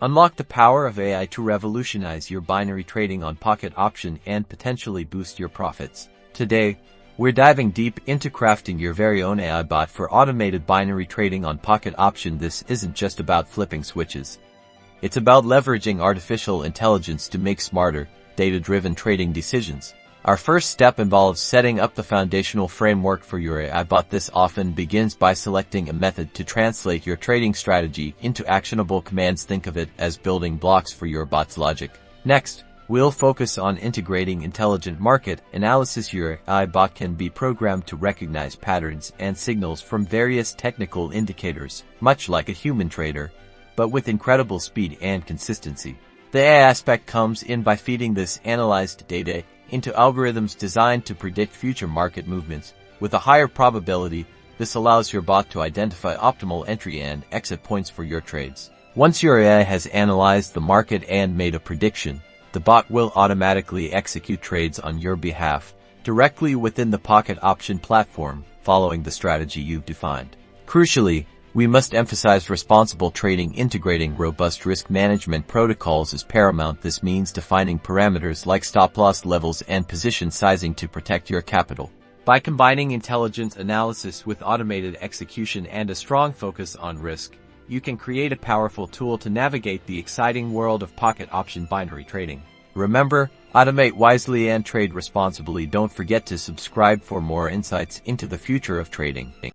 Unlock the power of AI to revolutionize your binary trading on Pocket Option and potentially boost your profits. Today, we're diving deep into crafting your very own AI bot for automated binary trading on Pocket Option. This isn't just about flipping switches. It's about leveraging artificial intelligence to make smarter, data-driven trading decisions. Our first step involves setting up the foundational framework for your AI bot. This often begins by selecting a method to translate your trading strategy into actionable commands. Think of it as building blocks for your bot's logic. Next, we'll focus on integrating intelligent market analysis. Your AI bot can be programmed to recognize patterns and signals from various technical indicators, much like a human trader, but with incredible speed and consistency. The AI aspect comes in by feeding this analyzed data into algorithms designed to predict future market movements with a higher probability. This allows your bot to identify optimal entry and exit points for your trades. Once your AI has analyzed the market and made a prediction, the bot will automatically execute trades on your behalf directly within the Pocket Option platform, following the strategy you've defined. Crucially, we must emphasize responsible trading. Integrating robust risk management protocols is paramount. This means defining parameters like stop-loss levels and position sizing to protect your capital. By combining intelligent analysis with automated execution and a strong focus on risk, you can create a powerful tool to navigate the exciting world of Pocket Option binary trading. Remember, automate wisely and trade responsibly. Don't forget to subscribe for more insights into the future of trading.